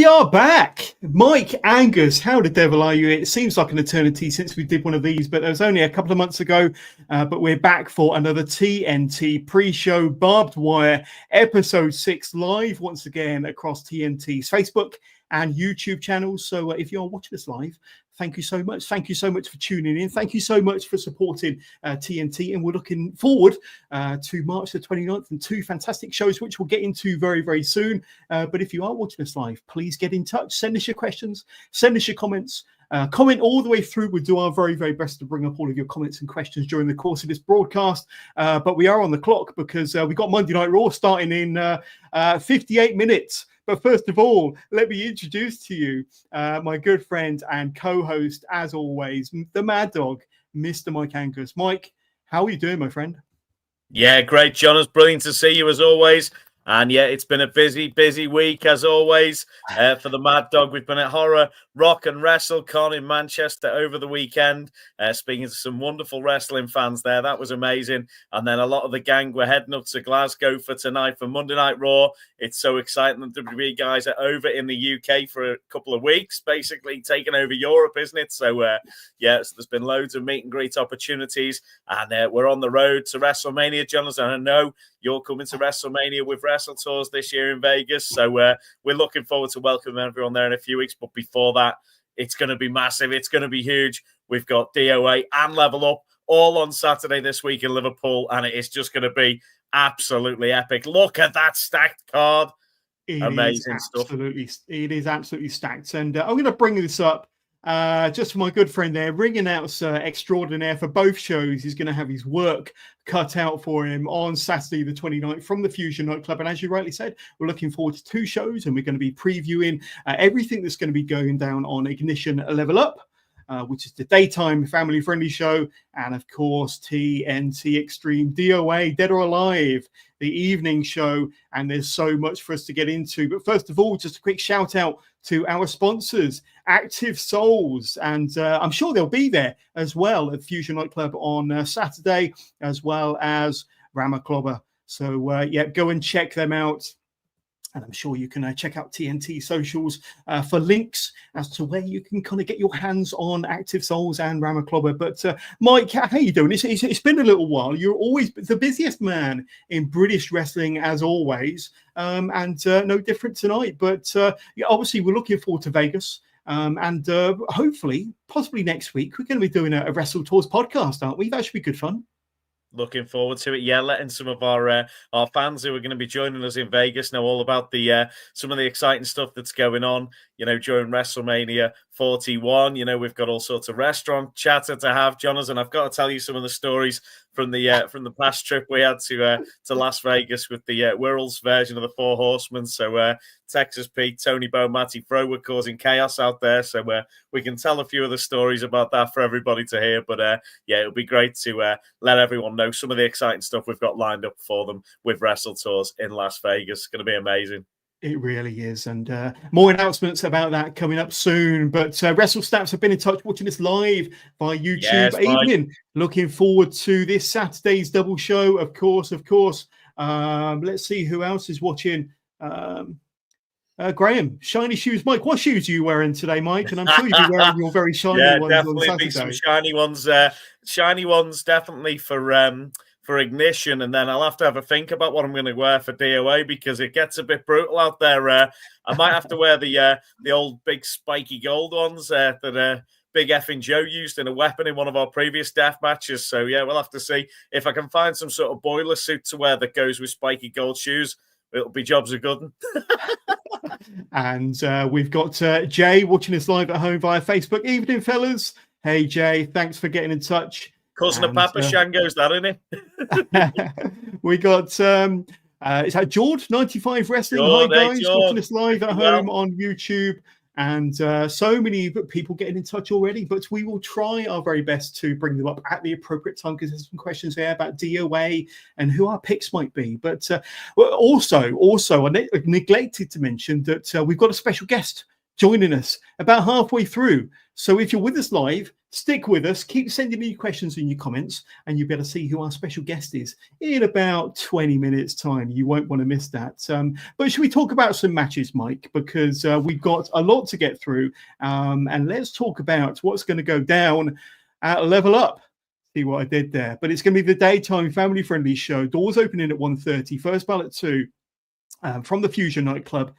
We are back. Mike Angus, how the devil are you? It seems like an eternity since we did one of these, but it was only a couple of months ago. But we're back for another TNT pre-show Barbed Wire episode 6 live once again across TNT's Facebook and YouTube channels. So if you're watching us live, thank you so much. Thank you so much for tuning in. Thank you so much for supporting TNT. And we're looking forward to March the 29th and 2 fantastic shows, which we'll get into very, very soon. But if you are watching us live, please get in touch. Send us your questions. Send us your comments. Comment all the way through. We'll do our very, very best to bring up all of your comments and questions during the course of this broadcast. But we are on the clock because we've got Monday Night Raw starting in 58 minutes. But first of all, let me introduce to you my good friend and co-host, as always, the Mad Dog, Mr. Mike Angus. Mike, how are you doing, my friend? Yeah, great, John. It's brilliant to see you as always. And yeah, it's been a busy week as always for the Mad Dog. We've been at Horror Rock and WrestleCon in Manchester over the weekend, speaking to some wonderful wrestling fans there. That was amazing. And then a lot of the gang were heading up to Glasgow for tonight for Monday Night Raw. It's so exciting. The WWE guys are over in the UK for a couple of weeks, basically taking over Europe, isn't it? So yeah, so there's been loads of meet and greet opportunities, and we're on the road to WrestleMania, Jonathan. I know you're coming to WrestleMania with Wrestle Tours this year in Vegas. So we're looking forward to welcoming everyone there in a few weeks. But before that, it's going to be massive. It's going to be huge. We've got DOA and Level Up all on Saturday this week in Liverpool, and it is just going to be absolutely epic. Look at that stacked card. Amazing stuff. It is absolutely stacked. And I'm going to bring this up just for my good friend there, ring announcer extraordinaire for both shows. He's going to have his work cut out for him on Saturday the 29th from the Fusion Nightclub. And as you rightly said, we're looking forward to 2 shows, and we're going to be previewing everything that's going to be going down on Ignition Level Up, which is the daytime family-friendly show, and of course TNT Extreme DOA, Dead or Alive, the evening show. And there's so much for us to get into. But first of all, just a quick shout out to our sponsors, Active Souls, and I'm sure they'll be there as well at Fusion Nightclub on Saturday, as well as Ramaclobber. So yeah, go and check them out. And I'm sure you can check out TNT socials for links as to where you can kind of get your hands on Active Souls and Ramaclobber. But Mike, how you doing? It's been a little while. You're always the busiest man in British wrestling, as always, and no different tonight. But yeah, obviously, we're looking forward to Vegas. And hopefully, possibly next week, we're going to be doing a Wrestle Tours podcast, aren't we? That should be good fun. Looking forward to it. Yeah, letting some of our fans who are going to be joining us in Vegas know all about the some of the exciting stuff that's going on, you know, during WrestleMania 41. You know, we've got all sorts of restaurant chatter to have, Johners, and I've got to tell you some of the stories from the past trip we had to Las Vegas with the Wirrell's version of the Four Horsemen. So Texas Pete, Tony Bo, Matty Fro were causing chaos out there. So we can tell a few of the stories about that for everybody to hear. But yeah, it'll be great to let everyone know some of the exciting stuff we've got lined up for them with Wrestle Tours in Las Vegas. It's going to be amazing. It really is. And more announcements about that coming up soon. But Wrestle Stats have been in touch watching us live via YouTube. Yes, evening. Looking forward to this Saturday's double show, of course. Let's see who else is watching. Graham, shiny shoes. Mike, what shoes are you wearing today, Mike? And I'm sure you'll be wearing your very shiny ones definitely on Saturday. Be some shiny ones. Shiny ones definitely for Ignition, and then I'll have to have a think about what I'm going to wear for DOA because it gets a bit brutal out there. I might have to wear the old big spiky gold ones that Big Effing Joe used in a weapon in one of our previous death matches. So yeah, we'll have to see if I can find some sort of boiler suit to wear that goes with spiky gold shoes. It'll be jobs are good. And we've got Jay watching us live at home via Facebook. Evening, fellas. Hey, Jay, thanks for getting in touch. Cousin of Papa Shango's that, isn't it? We got, is that George, 95 Wrestling? Hi, guys, watching us live at home on YouTube. And so many people getting in touch already, but we will try our very best to bring them up at the appropriate time because there's some questions there about DOA and who our picks might be. But also, I neglected to mention that we've got a special guest joining us about halfway through. So if you're with us live, stick with us. Keep sending me your questions and your comments, and you'll be able to see who our special guest is in about 20 minutes' time. You won't want to miss that. But should we talk about some matches, Mike? Because we've got a lot to get through. And let's talk about what's going to go down at Level Up. See what I did there. But it's going to be the daytime family-friendly show. Doors opening at 1:30. First bell at 2 from the Fusion nightclub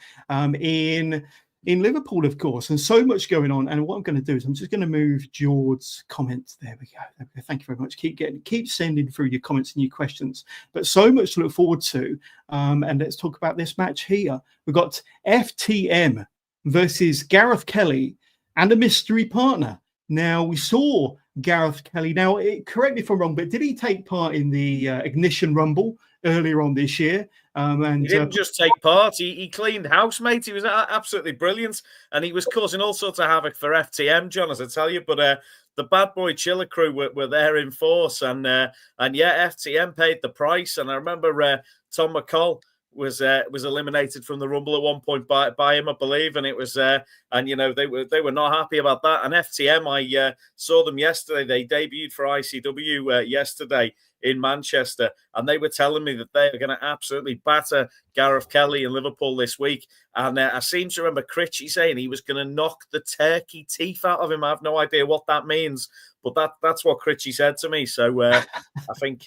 in Liverpool, of course, and so much going on. And what I'm going to do is I'm just going to move George's comments. There we go. Thank you very much. Keep sending through your comments and your questions. But so much to look forward to. And let's talk about this match here. We've got FTM versus Gareth Kelly and a mystery partner. Now, we saw Gareth Kelly. Now, correct me if I'm wrong, but did he take part in the Ignition Rumble earlier on this year? And he didn't just take part, he cleaned house, mate. He was absolutely brilliant, and he was causing all sorts of havoc for FTM, John, as I tell you. But the Bad Boy Chiller crew were there in force, and yeah, FTM paid the price. And I remember Tom McCall was eliminated from the Rumble at one point by him, I believe, and it was and you know they were not happy about that. And FTM, I saw them yesterday. They debuted for ICW yesterday in Manchester, and they were telling me that they are going to absolutely batter Gareth Kelly in Liverpool this week. And I seem to remember Critchy saying he was going to knock the turkey teeth out of him. I have no idea what that means, but that's what Critchy said to me. So I think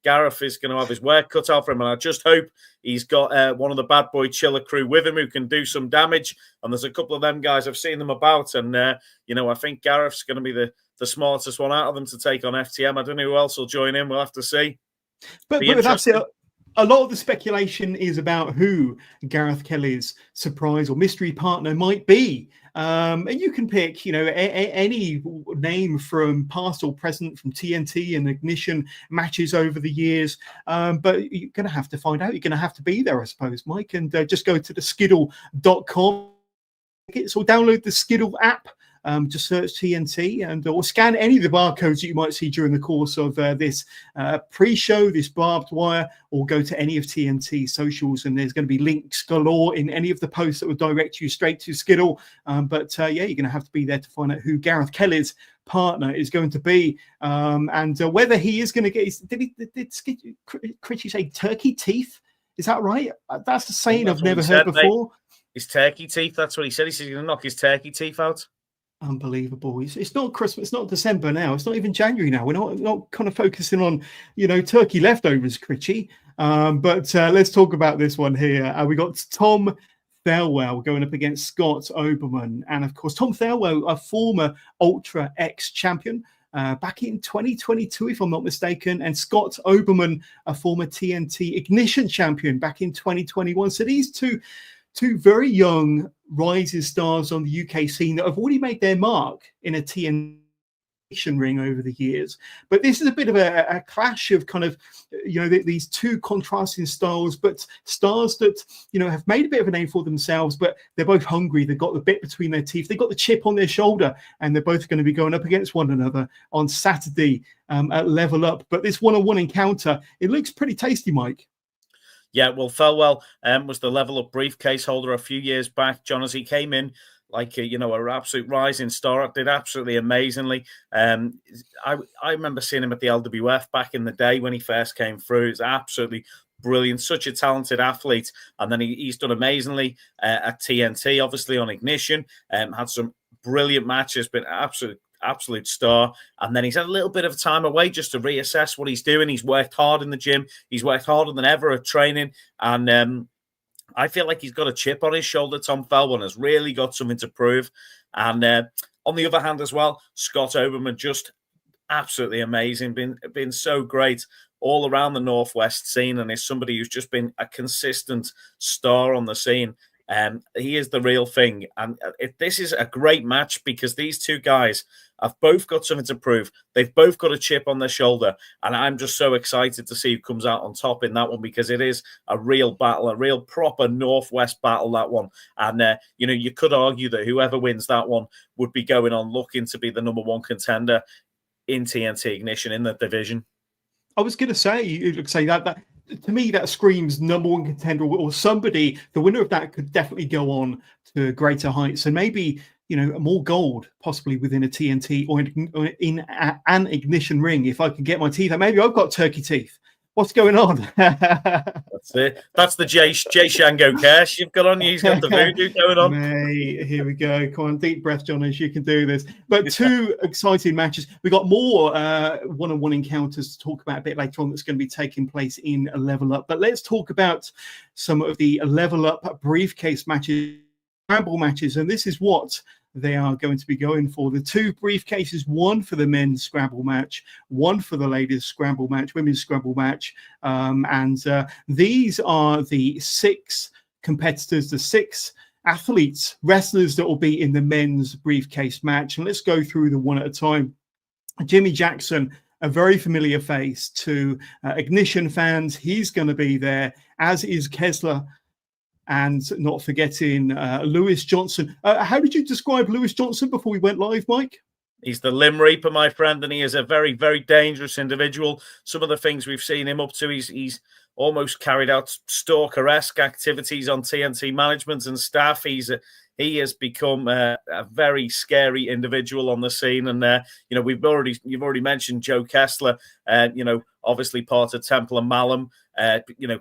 Gareth is going to have his work cut out for him, and I just hope he's got one of the Bad Boy Chiller crew with him who can do some damage. And there's a couple of them guys, I've seen them about, and you know, I think Gareth's going to be the smartest one out of them to take on FTM. I don't know who else will join in. We'll have to see. But that's it. A lot of the speculation is about who Gareth Kelly's surprise or mystery partner might be. And you can pick, you know, any name from past or present, from TNT and Ignition matches over the years. But you're going to have to find out. You're going to have to be there, I suppose, Mike. And just go to the skiddle.com or download the Skiddle app. Just search TNT or scan any of the barcodes that you might see during the course of this pre-show, this barbed wire, or go to any of TNT's socials, and there's going to be links galore in any of the posts that will direct you straight to Skiddle. But yeah, you're going to have to be there to find out who Gareth Kelly's partner is going to be, and whether he is going to get his. Did Critchy say turkey teeth? Is that right? That's a saying I've never heard before. Mate. His turkey teeth. That's what he said. He said he's going to knock his turkey teeth out. Unbelievable. It's not Christmas. It's not December now. It's not even January now. We're not kind of focusing on, you know, turkey leftovers, Critchy. But let's talk about this one here. We got Tom Thelwell going up against Scott Oberman. And, of course, Tom Thelwell, a former Ultra X champion back in 2022, if I'm not mistaken. And Scott Oberman, a former TNT Ignition champion back in 2021. So these two very young rising stars on the UK scene that have already made their mark in a TNT ring over the years. But this is a bit of a clash of kind of, you know, these two contrasting styles, but stars that, you know, have made a bit of a name for themselves, but they're both hungry. They've got the bit between their teeth. They've got the chip on their shoulder, and they're both going to be going up against one another on Saturday at Level Up. But this one-on-one encounter, it looks pretty tasty, Mike. Yeah, well, Thelwell was the Level Up briefcase holder a few years back, John, as he came in like you know, an absolute rising star, did absolutely amazingly. I remember seeing him at the LWF back in the day when he first came through. It's absolutely brilliant, such a talented athlete, and then he's done amazingly at TNT, obviously on Ignition. Had some brilliant matches, been absolute star, and then he's had a little bit of time away just to reassess what he's doing. He's worked hard in the gym. He's worked harder than ever at training, and I feel like he's got a chip on his shoulder. Tom Thelwell has really got something to prove. And on the other hand as well, Scott Oberman, just absolutely amazing, been so great all around the Northwest scene, and is somebody who's just been a consistent star on the scene. He is the real thing. And this is a great match because these two guys have both got something to prove. They've both got a chip on their shoulder. And I'm just so excited to see who comes out on top in that one, because it is a real battle, a real proper Northwest battle, that one. And, you know, you could argue that whoever wins that one would be going on looking to be the number one contender in TNT Ignition in the division. I was going to say that to me, that screams number one contender, or somebody, the winner of that could definitely go on to greater heights. And maybe, more gold possibly within a TNT or in an ignition ring. If I can get my teeth out, maybe I've got turkey teeth. What's going on? That's it. That's the Jay Shango cash you've got on you. He's got the voodoo going on. Mate, here we go. Come on, deep breath, Johners. You can do this. But two exciting matches. We got more one-on-one encounters to talk about a bit later on that's going to be taking place in a Level Up. But let's talk about some of the Level Up briefcase matches, scramble matches, and this is what they are going to be going for. The two briefcases, one for the men's scramble match, one for the ladies scramble match, women's scramble match. These are the 6 competitors, the 6 athletes, wrestlers that will be in the men's briefcase match. And let's go through them one at a time. Jimmy Jackson, a very familiar face to Ignition fans. He's going to be there, as is Kessler. And not forgetting Lewis Johnson. How did you describe Lewis Johnson before we went live, Mike? He's the Limb Reaper, my friend, and he is a very, very dangerous individual. Some of the things we've seen him up to, he's almost carried out stalker-esque activities on TNT management and staff. He has become a very scary individual on the scene. And, you've already mentioned Joe Kessler, obviously part of Temple and Malum,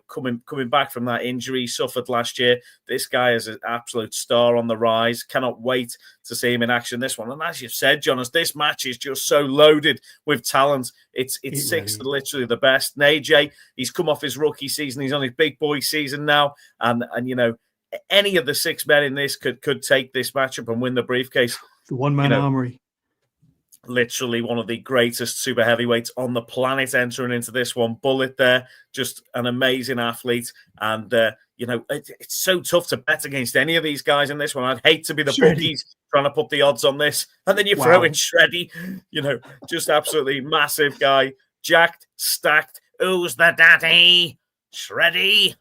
coming back from that injury he suffered last year. This guy is an absolute star on the rise. Cannot wait to see him in action this one. And as you've said, Jonas, this match is just so loaded with talent. It's 6 that are literally the best. And AJ, he's come off his rookie season. He's on his big boy season now. And any of the 6 men in this could take this matchup and win the briefcase. The one-man armory. Literally one of the greatest super heavyweights on the planet entering into this one. Bullet there, just an amazing athlete. And, it's so tough to bet against any of these guys in this one. I'd hate to be the bookies trying to put the odds on this. And then you throw in Shreddy, just absolutely massive guy. Jacked, stacked. Who's the daddy? Shreddy.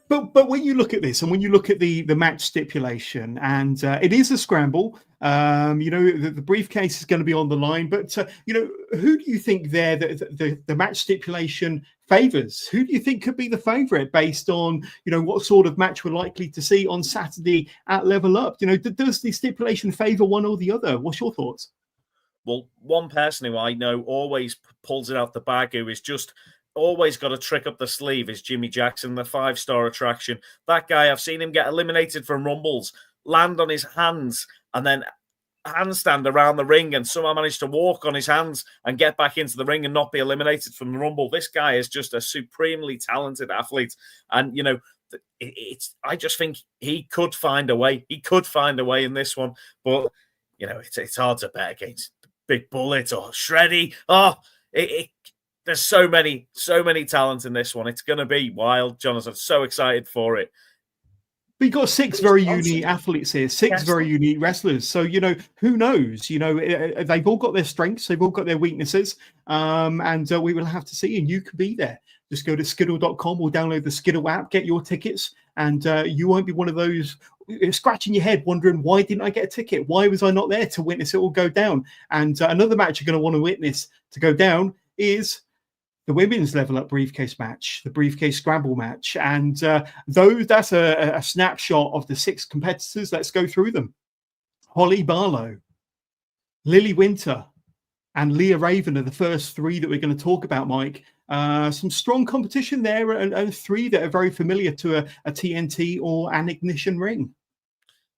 But when you look at this and when you look at the match stipulation, and it is a scramble, the briefcase is going to be on the line. But, who do you think there the match stipulation favours? Who do you think could be the favourite based on, what sort of match we're likely to see on Saturday at Level Up? Does the stipulation favour one or the other? What's your thoughts? Well, one person who I know always pulls it out the bag, who is just always got a trick up the sleeve, is Jimmy Jackson, the 5-star attraction. That guy, I've seen him get eliminated from Rumbles, land on his hands, and then handstand around the ring and somehow manage to walk on his hands and get back into the ring and not be eliminated from the Rumble. This guy is just a supremely talented athlete. And, I just think he could find a way. He could find a way in this one. But, it's hard to bet against Big Bullet or Shreddy. There's so many talents in this one. It's going to be wild, Jonas. I'm so excited for it. But you've got 6 very unique athletes here, 6 very unique wrestlers. So, who knows? They've all got their strengths. They've all got their weaknesses. And we will have to see. And you could be there. Just go to skiddle.com or download the Skiddle app, get your tickets. And you won't be one of those scratching your head, wondering, why didn't I get a ticket? Why was I not there to witness it all go down? And another match you're going to want to witness to go down is the women's Level Up briefcase match, the briefcase scramble match. And that's a snapshot of the 6 competitors. Let's go through them. Holly Barlow, Lily Winter, and Leah Raven are the first 3 that we're going to talk about, Mike. Some strong competition there, and 3 that are very familiar to a TNT or an Ignition ring.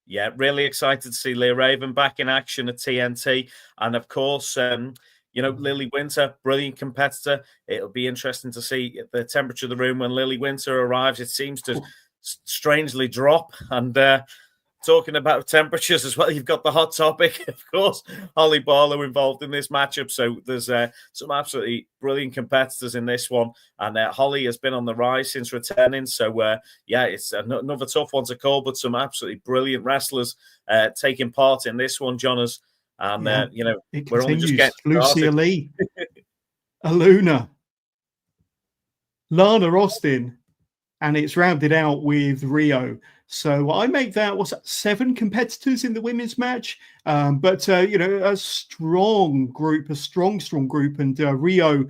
Yeah, really excited to see Leah Raven back in action at TNT. And of course, Lily Winter, brilliant competitor. It'll be interesting to see the temperature of the room when Lily Winter arrives. It seems to strangely drop. And talking about temperatures as well, you've got the hot topic, of course, Holly Barlow involved in this matchup. So there's some absolutely brilliant competitors in this one. And Holly has been on the rise since returning. So, it's another tough one to call, but some absolutely brilliant wrestlers taking part in this one, Jonas. And, we're only just getting Lucia Lee, Aluna, Lana Austin, and it's rounded out with Rio. So I make that, 7 competitors in the women's match? But a strong group, strong group. And Rio,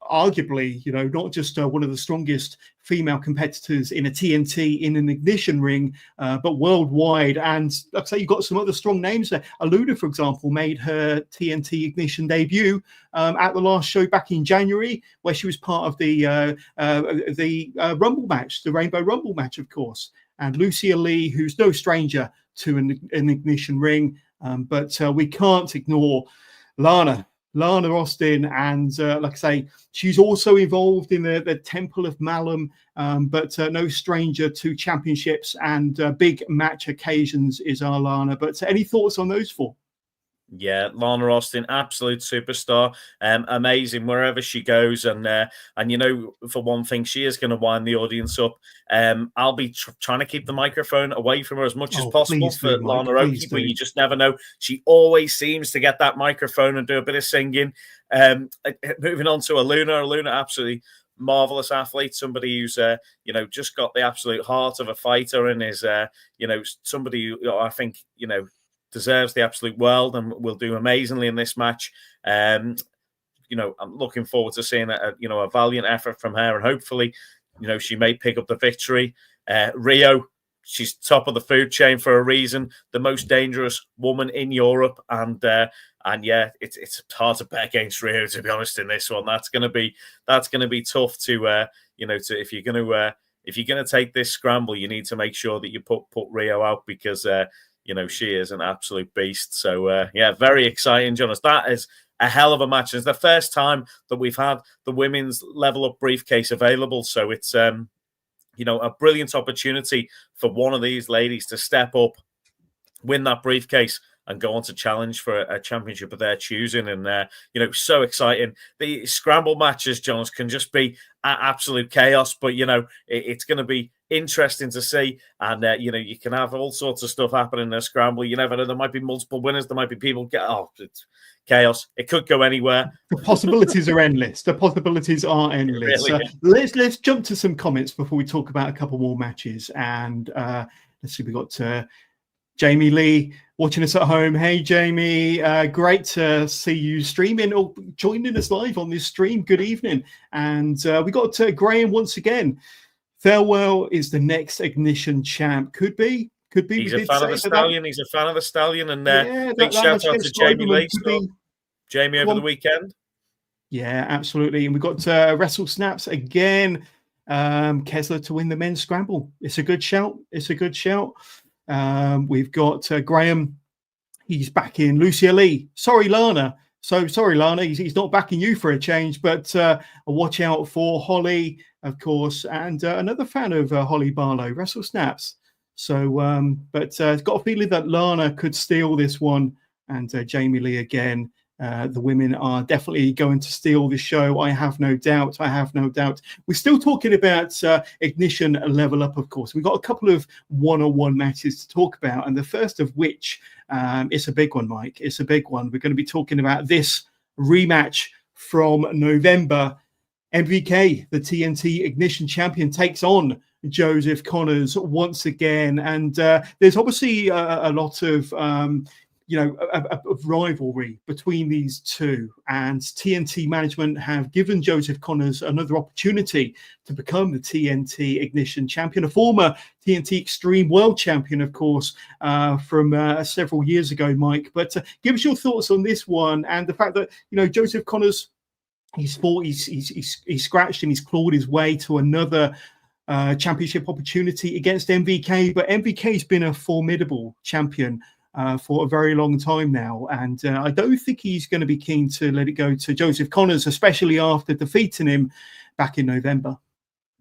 arguably, not just one of the strongest female competitors in a TNT in an Ignition ring, but worldwide. And like I say, you've got some other strong names there. Aluna, for example, made her TNT Ignition debut at the last show back in January, where she was part of the Rumble match, the Rainbow Rumble match, of course. And Lucia Lee, who's no stranger to an Ignition ring, but we can't ignore Lana Austin, and like I say, she's also involved in the Temple of Malum, but no stranger to championships and big match occasions is our Lana. But any thoughts on those four? Yeah, Lana Austin, absolute superstar, amazing wherever she goes, and for one thing, she is going to wind the audience up. I'll be trying to keep the microphone away from her as much as possible for Lana Oki, but you just never know. She always seems to get that microphone and do a bit of singing. Moving on to Aluna, absolutely marvelous athlete, somebody who's just got the absolute heart of a fighter and is somebody who I think deserves the absolute world and will do amazingly in this match. I'm looking forward to seeing a valiant effort from her, and hopefully, she may pick up the victory. Rio, she's top of the food chain for a reason, the most dangerous woman in Europe, and yeah, it's hard to bet against Rio, to be honest, in this one. That's going to be tough to if you're going to take this scramble, you need to make sure that you put Rio out, because she is an absolute beast. So, very exciting, Jonas. That is a hell of a match. It's the first time that we've had the women's level up briefcase available. So it's, a brilliant opportunity for one of these ladies to step up, win that briefcase, and go on to challenge for a championship of their choosing. And, so exciting. The scramble matches, Jonas, can just be absolute chaos, but, it's going to be interesting to see. And, you can have all sorts of stuff happen in a scramble. You never know. There might be multiple winners. There might be people it's chaos. It could go anywhere. The possibilities are endless. Really let's jump to some comments before we talk about a couple more matches. And let's see, we got Jamie Lee watching us at home. Hey, Jamie, great to see you streaming or joining us live on this stream. Good evening. And we got Graham once again. Farewell is the next Ignition champ. Could be. He's a fan of the Stallion. He's a fan of the Stallion. And big shout out to Jamie Lee. Jamie over the weekend. Yeah, absolutely. And we've got Wrestle Snaps again. Kessler to win the men's scramble. It's a good shout. We've got Graham. He's back in. Lucia Lee. Sorry, Lana. Sorry, Lana. He's not backing you for a change, but watch out for Holly, of course, and another fan of Holly Barlow, Wrestle Snaps. So, but got a feeling that Lana could steal this one, and Jamie Lee again. The women are definitely going to steal the show. I have no doubt. We're still talking about Ignition Level Up, of course. We've got a couple of one-on-one matches to talk about, and the first of which, it's a big one, Mike. It's a big one. We're going to be talking about this rematch from November. MVK, the TNT Ignition champion, takes on Joseph Connors once again. And there's obviously a lot of of rivalry between these two, and TNT management have given Joseph Connors another opportunity to become the TNT Ignition champion, a former TNT Extreme World champion, of course, from several years ago, Mike. But give us your thoughts on this one and the fact that Joseph Connors, he's scratched and he's clawed his way to another championship opportunity against MVK, but MVK's been a formidable champion for a very long time now, and I don't think he's going to be keen to let it go to Joseph Connors, especially after defeating him back in November.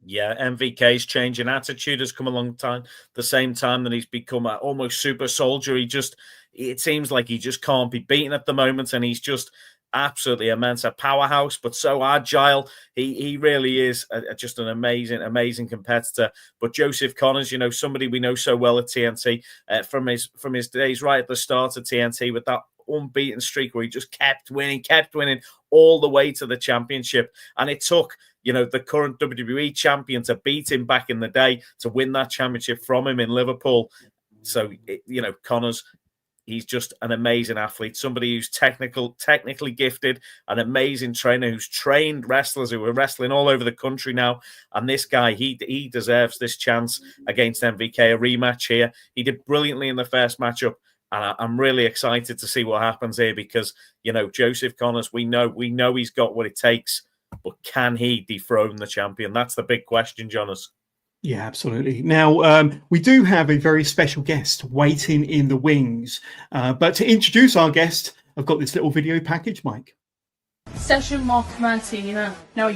Yeah, MVK's changing attitude has come along the same time that he's become an almost super soldier. It seems like he just can't be beaten at the moment, and he's just absolutely immense, a powerhouse, but so agile. He really is just an amazing competitor. But Joseph Connors, somebody we know so well at TNT from his days right at the start of TNT, with that unbeaten streak where he just kept winning all the way to the championship. And it took the current WWE champion to beat him back in the day to win that championship from him in Liverpool. So Connors, he's just an amazing athlete, somebody who's technically gifted, an amazing trainer who's trained wrestlers who are wrestling all over the country now. And this guy, he deserves this chance against MVK, a rematch here. He did brilliantly in the first matchup. And I'm really excited to see what happens here because, Joseph Connors, we know he's got what it takes, but can he dethrone the champion? That's the big question, Jonas. Yeah, absolutely. Now, we do have a very special guest waiting in the wings. But to introduce our guest, I've got this little video package, Mike. Session Moth Martina. Now,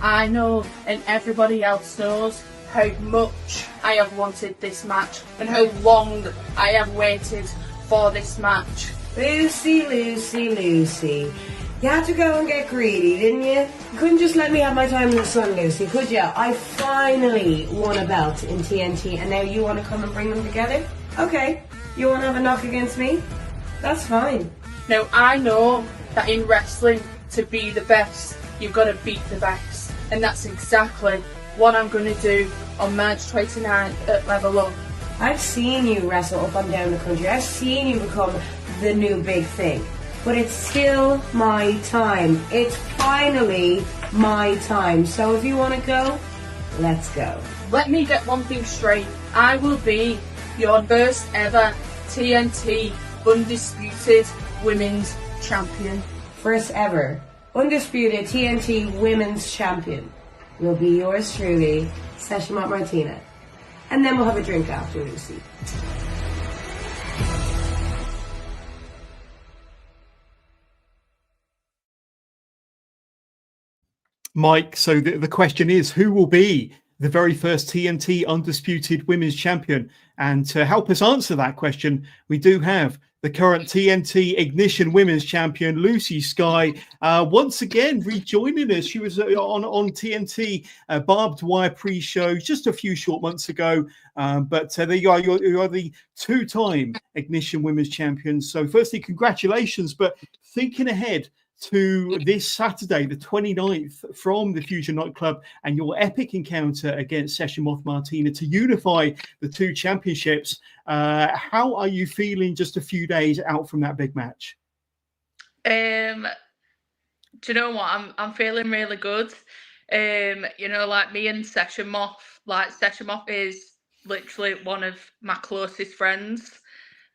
I know, and everybody else knows how much I have wanted this match and how long I have waited for this match. Lucy, Lucy, Lucy. You had to go and get greedy, didn't you? You couldn't just let me have my time in the sun, Lucy, could you? I finally won a belt in TNT and now you want to come and bring them together? Okay. You want to have a knock against me? That's fine. Now, I know that in wrestling, to be the best, you've got to beat the best. And that's exactly what I'm going to do on March 29th at Level Up. I've seen you wrestle up and down the country. I've seen you become the new big thing. But it's still my time. It's finally my time. So if you want to go, let's go. Let me get one thing straight. I will be your first ever TNT Undisputed Women's Champion. First ever Undisputed TNT Women's Champion will be yours truly, Session Moth Martina. And then we'll have a drink after, Lucy. Mike, so the question is, who will be the very first TNT Undisputed Women's Champion? And to help us answer that question, we do have the current TNT Ignition Women's Champion, Lucy Sky, once again rejoining us. She was on TNT Barbed Wire pre-show just a few short months ago. But there you are. You are the two-time Ignition Women's Champion. So firstly, congratulations. But thinking ahead to this Saturday, the 29th, from the Fusion Nightclub and your epic encounter against Session Moth Martina to unify the two championships. How are you feeling just a few days out from that big match? Do you know what? I'm feeling really good. Like me and Session Moth, Session Moth is literally one of my closest friends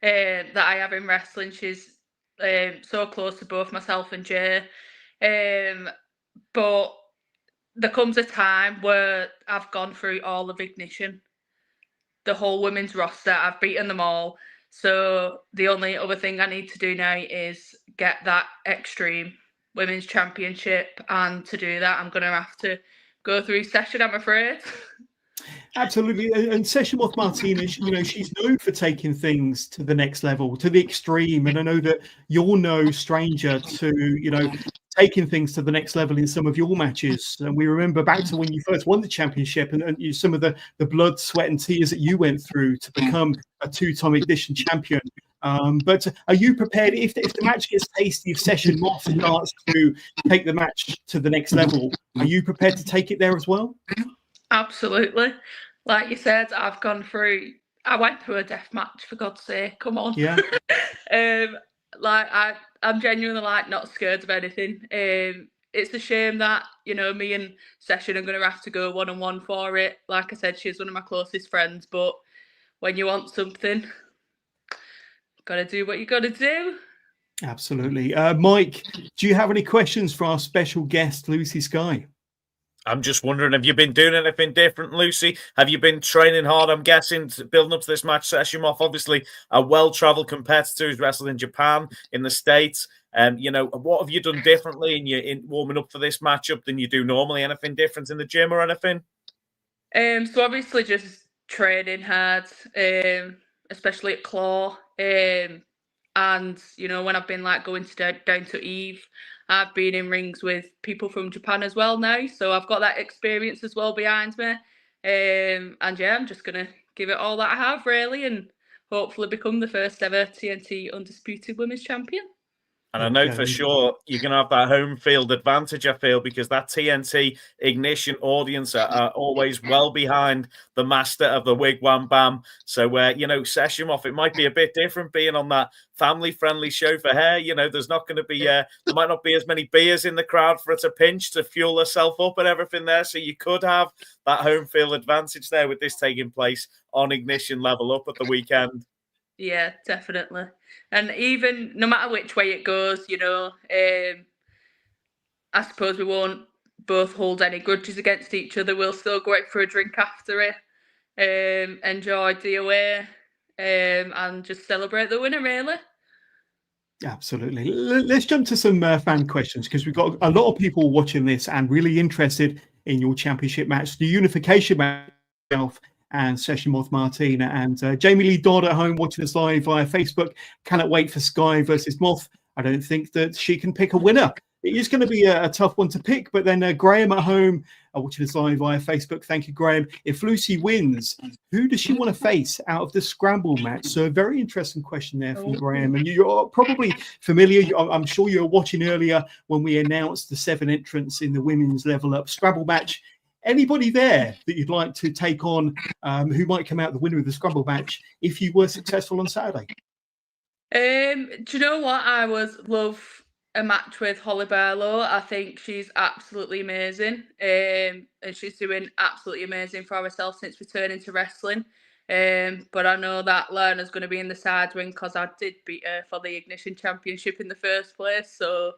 that I have in wrestling. She's so close to both myself and Jay. But there comes a time where I've gone through all of Ignition, the whole women's roster. I've beaten them all. So the only other thing I need to do now is get that Extreme Women's Championship. And to do that, I'm going to have to go through Session, I'm afraid. Absolutely. And Session Moth Martina, she's known for taking things to the next level, to the extreme. And I know that you're no stranger to, taking things to the next level in some of your matches. And we remember back to when you first won the championship and some of the blood, sweat and tears that you went through to become a two-time Ignition champion. But are you prepared if the match gets tasty, if Session Moth starts to take the match to the next level, are you prepared to take it there as well? Absolutely. Like you said, I went through a death match, for God's sake. Come on. Yeah. I'm genuinely not scared of anything. It's a shame that, me and Session are going to have to go one-on-one for it. Like I said, she's one of my closest friends, but when you want something, got to do what you got to do. Absolutely. Mike, do you have any questions for our special guest, Lucy Sky? I'm just wondering, have you been doing anything different, Lucy? Have you been training hard, I'm guessing, building up to this match? Session Moth, obviously a well-travelled competitor who's wrestled in Japan, in the States. What have you done differently in warming up for this matchup than you do normally? Anything different in the gym or anything? So obviously just training hard, especially at Claw. And, when I've been going down to Eve, I've been in rings with people from Japan as well now. So I've got that experience as well behind me. I'm just going to give it all that I have, really, and hopefully become the first ever TNT Undisputed Women's Champion. And I know for sure you're going to have that home field advantage, I feel, because that TNT Ignition audience are always well behind the master of the Wigwam Bam. So, Session Off, it might be a bit different being on that family-friendly show for her. There's not going to be, there might not be as many beers in the crowd for her to pinch to fuel herself up and everything there. So you could have that home field advantage there with this taking place on Ignition Level Up at the weekend. Yeah, definitely. And even no matter which way it goes, I suppose we won't both hold any grudges against each other. We'll still go out for a drink after it, enjoy DOA, and just celebrate the winner, really. Absolutely. Let's jump to some fan questions, because we've got a lot of people watching this and really interested in your championship match, the unification match and Session Moth Martina. And Jamie Lee Dodd at home watching us live via Facebook. Cannot wait for Sky versus Moth. I don't think that she can pick a winner. It is going to be a tough one to pick. But then Graham at home watching us live via Facebook. Thank you, Graham. If Lucy wins, who does she want to face out of the scramble match? So a very interesting question there from Graham. And you're probably familiar. I'm sure you were watching earlier when we announced the 7 entrants in the women's level up scramble match. Anybody there that you'd like to take on who might come out the winner of the scramble match if you were successful on Saturday? Do you know what? I love a match with Holly Barlow. I think she's absolutely amazing. And she's doing absolutely amazing for herself since returning to wrestling. But I know that Lerna's going to be in the side ring because I did beat her for the Ignition Championship in the first place. So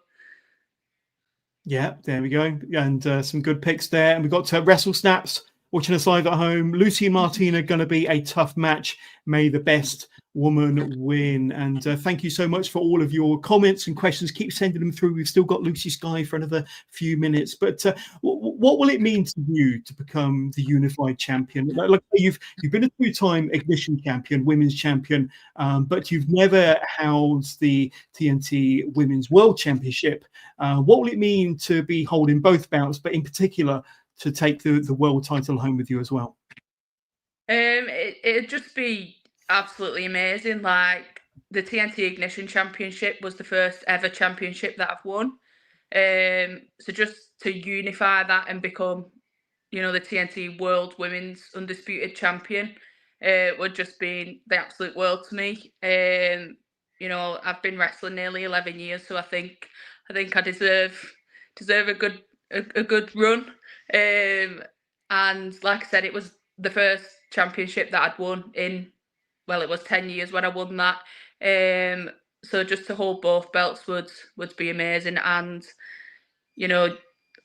yeah, there we go. And some good picks there. And we've got Wrestle Snaps watching us live at home. Lucy and Martina going to be a tough match. May the best woman win. And thank you so much for all of your comments and questions. Keep sending them through. We've still got Lucy Sky for another few minutes. But what will it mean to you to become the unified champion? Like you've been a 2-time Ignition champion, women's champion, but you've never held the TNT Women's World Championship. What will it mean to be holding both bouts, but in particular to take the world title home with you as well? It'd just be absolutely amazing. Like, the TNT Ignition Championship was the first ever championship that I've won. So just to unify that and become, the TNT World Women's Undisputed Champion would just be the absolute world to me. I've been wrestling nearly 11 years, so I think I deserve a good run. And like I said, it was the first championship that I'd won in, it was 10 years when I won that. So just to hold both belts would be amazing. And,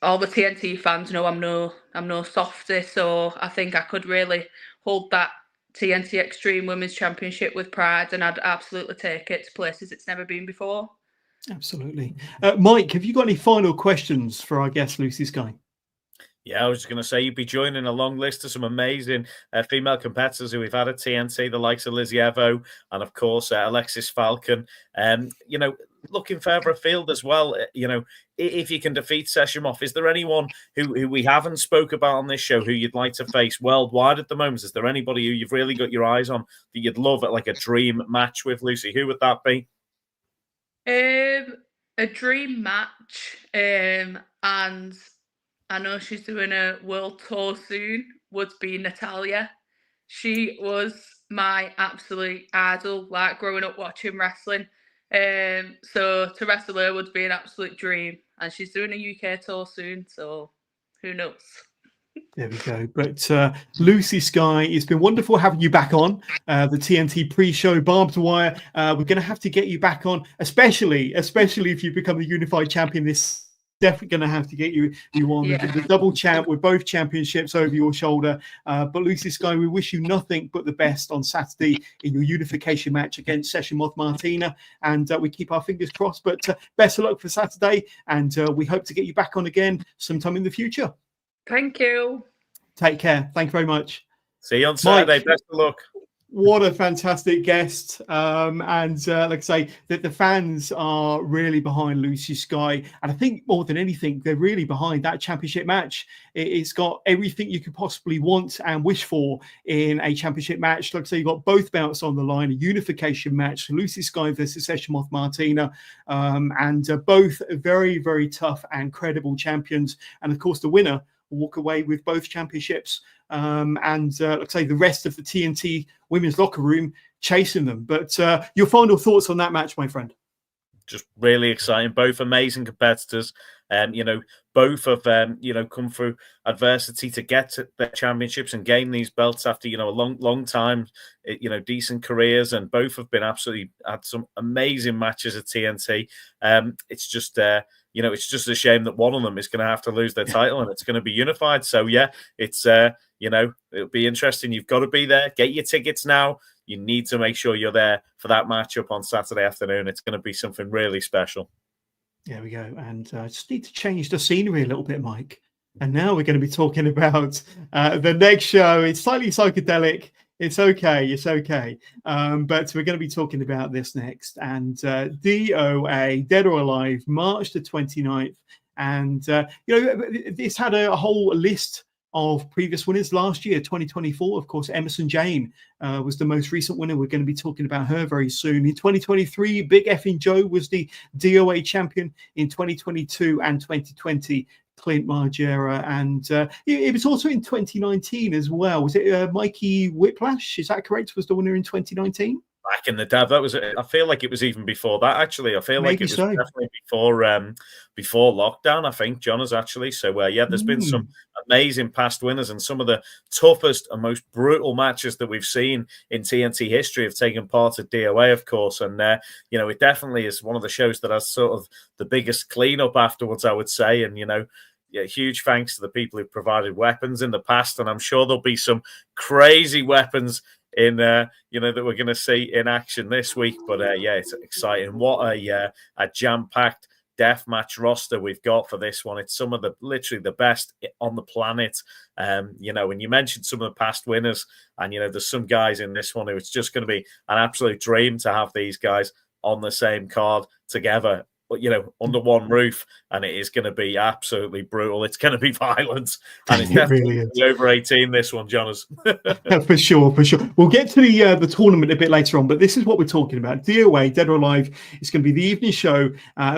all the TNT fans know I'm no softie, so I think I could really hold that TNT Extreme Women's Championship with pride, and I'd absolutely take it to places it's never been before. Absolutely. Mike, have you got any final questions for our guest, Lucy Sky? Yeah, I was just going to say you'd be joining a long list of some amazing female competitors who we've had at TNT, the likes of Lizzie Evo and, of course, Alexis Falcon. Looking further afield as well, if you can defeat Session Off, is there anyone who we haven't spoke about on this show who you'd like to face worldwide at the moment? Is there anybody who you've really got your eyes on that you'd love at like a dream match with, Lucy? Who would that be? A dream match, and I know she's doing a world tour soon, would be Natalia. She was my absolute idol, like growing up watching wrestling. So to wrestle her would be an absolute dream. And she's doing a UK tour soon, so who knows? There we go. But Lucy Sky, it's been wonderful having you back on the TNT pre-show Barbed Wire. We're going to have to get you back on, especially if you become the unified champion. This definitely going to have to get you on the double champ with both championships over your shoulder. But Lucy Sky, we wish you nothing but the best on Saturday in your unification match against Session Moth Martina, and we keep our fingers crossed. But best of luck for Saturday, and we hope to get you back on again sometime in the future. Thank you. Take care. Thank you very much. See you on Saturday. Mike, best of luck. What a fantastic guest. And like I say, that the fans are really behind Lucy Sky. And I think more than anything, they're really behind that championship match. It's got everything you could possibly want and wish for in a championship match. Like I say, you've got both belts on the line, a unification match, Lucy Sky versus Seshamoth Martina. And both very, very tough and credible champions. And of course, the winner will walk away with both championships. And like I say, the rest of the TNT women's locker room chasing them. But your final thoughts on that match, my friend? Just really exciting. Both amazing competitors. Both have come through adversity to get to their championships and gain these belts after a long time. Decent careers, and both have been absolutely had some amazing matches at TNT. It's just it's just a shame that one of them is going to have to lose their title and it's going to be unified. So it's it'll be interesting. You've got to be there. Get your tickets now. You need to make sure you're there for that matchup on Saturday afternoon. It's going to be something really special. There we go. And I just need to change the scenery a little bit, Mike. And now we're going to be talking about the next show. It's slightly psychedelic. It's okay. It's okay. But we're going to be talking about this next. And DOA, Dead or Alive, March the 29th. And, this had a whole list of previous winners last year, 2024. Of course, Emerson Jane was the most recent winner. We're going to be talking about her very soon. In 2023, Big Effing Joe was the DOA champion. In 2022 and 2020, Clint Margera. And it was also in 2019 as well. Was it Mikey Whiplash? Is that correct? Was the winner in 2019? Back in the day, that was. I feel like it was even before that. Actually, I feel like it was definitely before lockdown. I think Johners actually. So there's been some amazing past winners, and some of the toughest and most brutal matches that we've seen in TNT history have taken part at DOA, of course. And it definitely is one of the shows that has sort of the biggest cleanup afterwards, I would say. And huge thanks to the people who provided weapons in the past, and I'm sure there'll be some crazy weapons in that we're going to see in action this week. But it's exciting. What a jam-packed deathmatch roster we've got for this one. It's some of literally the best on the planet. And you mentioned some of the past winners, and there's some guys in this one who it's just going to be an absolute dream to have these guys on the same card together, under one roof, and it is going to be absolutely brutal. It's going to be violent, and it's definitely really over 18, this one, Johners. For sure. We'll get to the tournament a bit later on, but this is what we're talking about. DOA, Dead or Alive, it's going to be the evening show.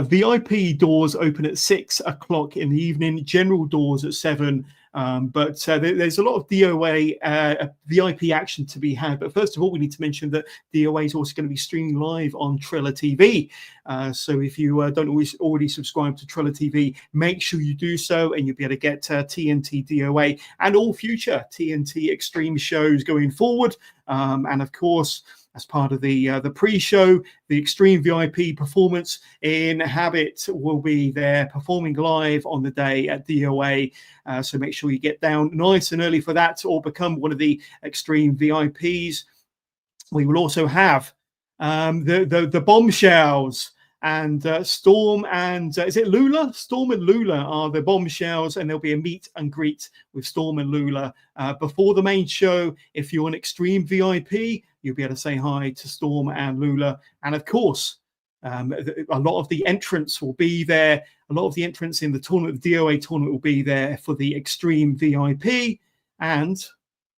VIP doors open at 6 o'clock in the evening, general doors at 7. But there's a lot of DOA VIP action to be had. But first of all, we need to mention that DOA is also going to be streaming live on Triller TV. So if you don't already subscribe to Triller TV, make sure you do so, and you'll be able to get TNT DOA and all future TNT Extreme shows going forward. And of course, as part of the pre-show, the Extreme VIP performance in Habit will be there performing live on the day at DOA. So make sure you get down nice and early for that, or become one of the Extreme VIPs. We will also have the Bombshells. And Storm and is it Lula? Storm and Lula are the Bombshells, and there'll be a meet and greet with Storm and Lula before the main show. If you're an Extreme VIP, you'll be able to say hi to Storm and Lula. And of course, a lot of the entrants will be there. A lot of the entrants in the tournament, the DOA tournament, will be there for the Extreme VIP, and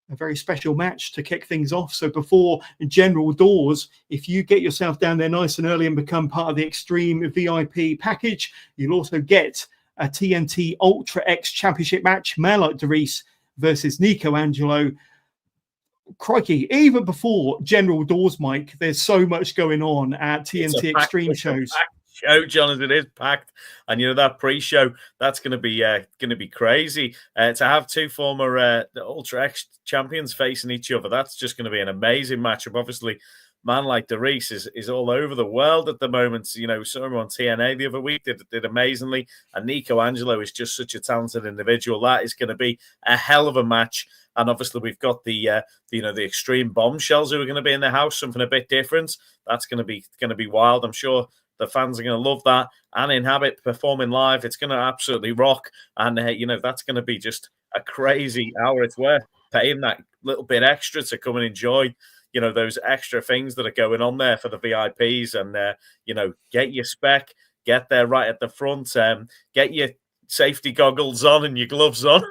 a very special match to kick things off. So before general doors, if you get yourself down there nice and early and become part of the Extreme VIP package, you'll also get a TNT Ultra X Championship match, Malak Doris versus Nico Angelo. Crikey, even before general doors, Mike, there's so much going on at TNT Extreme shows. Show, John, as it is packed, and that pre-show, that's going to be crazy. To have two former Ultra X champions facing each other, that's just going to be an amazing matchup. Obviously, man like Doris is all over the world at the moment. Saw him on TNA the other week, did amazingly, and Nico Angelo is just such a talented individual. That is going to be a hell of a match. And obviously, we've got the Extreme Bombshells who are going to be in the house, something a bit different. That's going to be wild. I'm sure the fans are going to love that. And in Habit performing live, it's going to absolutely rock. And, that's going to be just a crazy hour. It's worth paying that little bit extra to come and enjoy, those extra things that are going on there for the VIPs, and get your spec, get there right at the front, get your safety goggles on and your gloves on.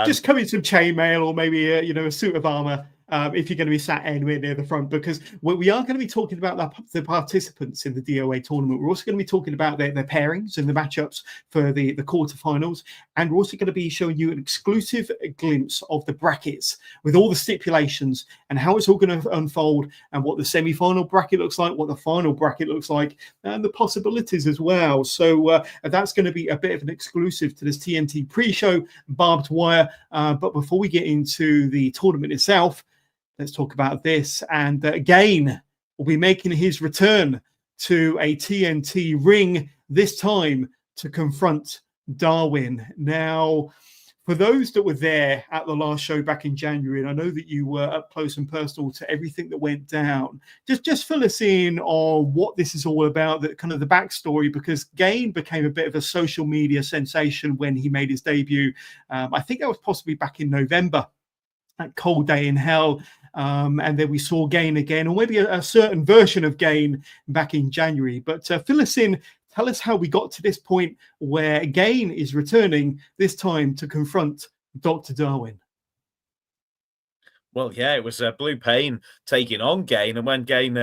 Just come in some chainmail or maybe a suit of armor if you're going to be sat anywhere near the front, because we are going to be talking about the participants in the DOA tournament. We're also going to be talking about their pairings and the matchups for the quarterfinals, and we're also going to be showing you an exclusive glimpse of the brackets with all the stipulations and how it's all going to unfold, and what the semi-final bracket looks like, what the final bracket looks like, and the possibilities as well. So that's going to be a bit of an exclusive to this TNT pre-show barbed wire. But before we get into the tournament itself, let's talk about this. And Gain will be making his return to a TNT ring, this time to confront Darwin. Now, for those that were there at the last show back in January, and I know that you were up close and personal to everything that went down, just fill us in on what this is all about, the kind of the backstory, because Gain became a bit of a social media sensation when he made his debut. I think that was possibly back in November, that cold day in hell. And then we saw Gain again, or maybe a certain version of Gain back in January. But fill us in. Tell us how we got to this point where Gain is returning, this time to confront Dr. Darwin. Well, yeah, it was Blue Pain taking on Gain, and when Gain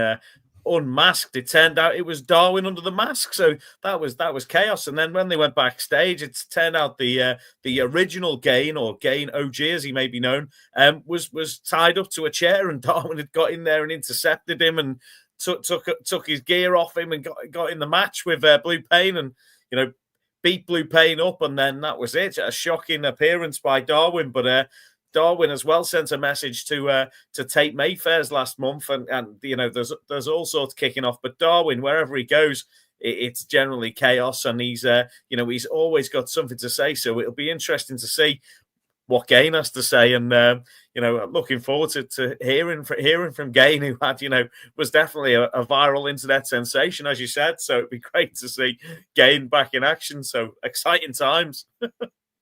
unmasked, it turned out it was Darwin under the mask. So that was chaos. And then when they went backstage, it turned out the original Gain, or Gain OG as he may be known, was tied up to a chair, and Darwin had got in there and intercepted him and took his gear off him and got in the match with Blue Pain, and beat Blue Pain up, and then that was it. A shocking appearance by Darwin, but Darwin as well sent a message to Tate Mayfair's last month, and there's all sorts kicking off. But Darwin, wherever he goes, it's generally chaos, and he's always got something to say. So it'll be interesting to see what Gain has to say, and looking forward to hearing from Gain, who had was definitely a viral internet sensation, as you said. So it'd be great to see Gain back in action. So exciting times.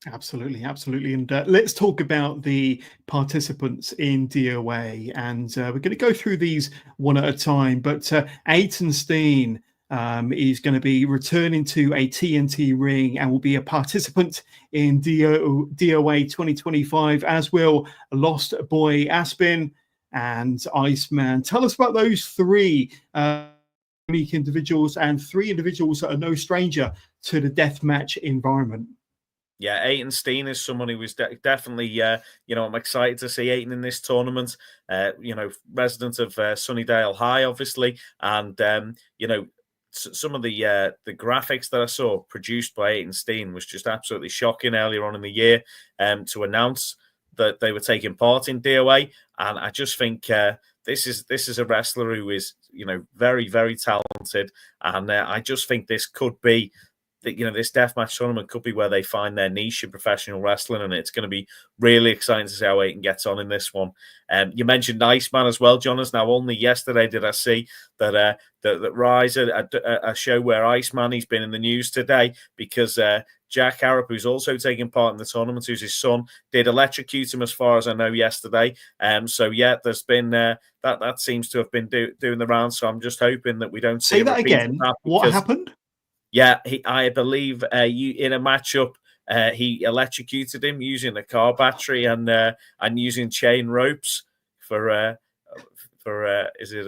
Absolutely. And let's talk about the participants in DOA, and we're going to go through these one at a time. But Aitenstein is going to be returning to a TNT ring and will be a participant in DOA 2025, as will Lost Boy Aspin and Iceman. Tell us about those three unique individuals, and three individuals that are no stranger to the deathmatch environment. Yeah, Aitenstein is someone who was definitely, I'm excited to see Aiton in this tournament. Resident of Sunnydale High, obviously, and some of the graphics that I saw produced by Aitenstein was just absolutely shocking earlier on in the year. To announce that they were taking part in DOA, and I just think this is a wrestler who is very, very talented, and I just think this could be. This deathmatch tournament could be where they find their niche in professional wrestling, and it's going to be really exciting to see how Aiton gets on in this one. You mentioned Iceman as well, Jonas. Now, only yesterday did I see that Rise, a show where Iceman, he's been in the news today because Jack Harrop, who's also taking part in the tournament, who's his son, did electrocute him, as far as I know, yesterday. So yeah, there's been that seems to have been doing the rounds. So I'm just hoping that we don't see that again. What happened? Yeah, I believe in a matchup, he electrocuted him using a car battery and using chain ropes for is it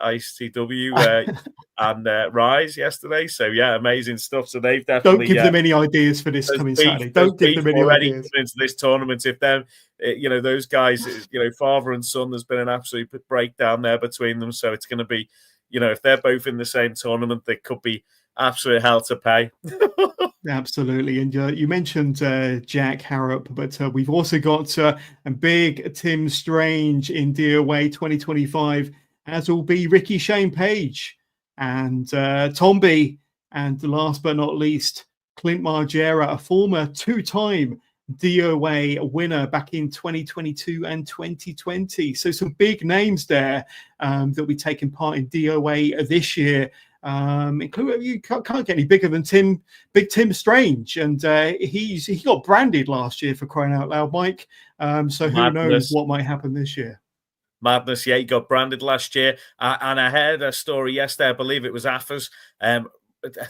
ICW and Rise yesterday. So yeah, amazing stuff. So they've definitely don't give them any ideas for this coming Saturday. Don't give them any ideas into this tournament. If them, those guys, father and son, there's been an absolute breakdown there between them. So it's going to be, if they're both in the same tournament, they could be absolute hell to pay. Absolutely. And you mentioned Jack Harrop, but we've also got a big Tim Strange in DOA 2025, as will be Ricky Shane Page and Tomby, and last but not least, Clint Margera, a former two-time DOA winner back in 2022 and 2020. So some big names there that will be taking part in DOA this year. Including you can't get any bigger than Big Tim Strange, and he got branded last year, for crying out loud, Mike. So who knows what might happen this year? Madness, yeah, he got branded last year. And I heard a story yesterday, I believe it was Affers,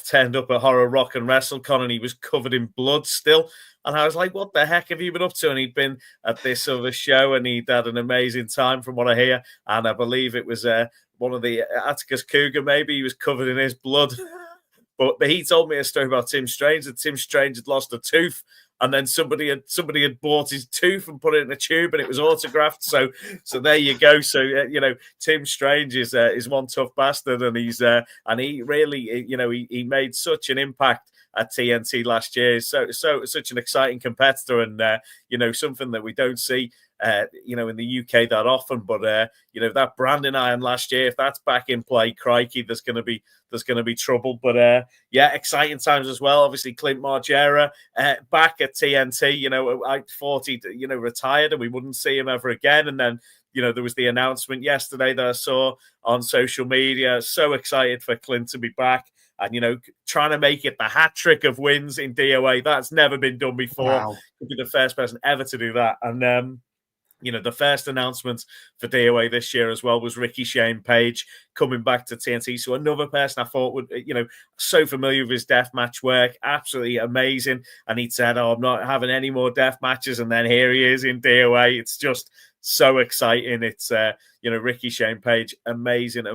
turned up at Horror Rock and WrestleCon, and he was covered in blood still. And I was like, what the heck have you been up to? And he'd been at this other show, and he'd had an amazing time from what I hear. And I believe it was one of the Atticus Cougar, maybe. He was covered in his blood. But he told me a story about Tim Strange, that Tim Strange had lost a tooth, and then somebody had bought his tooth and put it in a tube, and it was autographed. So there you go. So Tim Strange is one tough bastard, and he really he made such an impact at TNT last year. So such an exciting competitor, and something that we don't see in the UK that often. But that branding iron last year, if that's back in play, crikey, there's going to be trouble. But exciting times as well. Obviously, Clint Margera back at TNT. At 40, retired, and we wouldn't see him ever again. And then there was the announcement yesterday that I saw on social media. So excited for Clint to be back. And, trying to make it the hat trick of wins in DOA. That's never been done before. Wow. Could be the first person ever to do that. And, the first announcement for DOA this year as well was Ricky Shane Page coming back to TNT. So another person I thought would, so familiar with his deathmatch work, absolutely amazing. And he'd said, I'm not having any more death matches. And then here he is in DOA. It's just so exciting. It's, Ricky Shane Page, amazing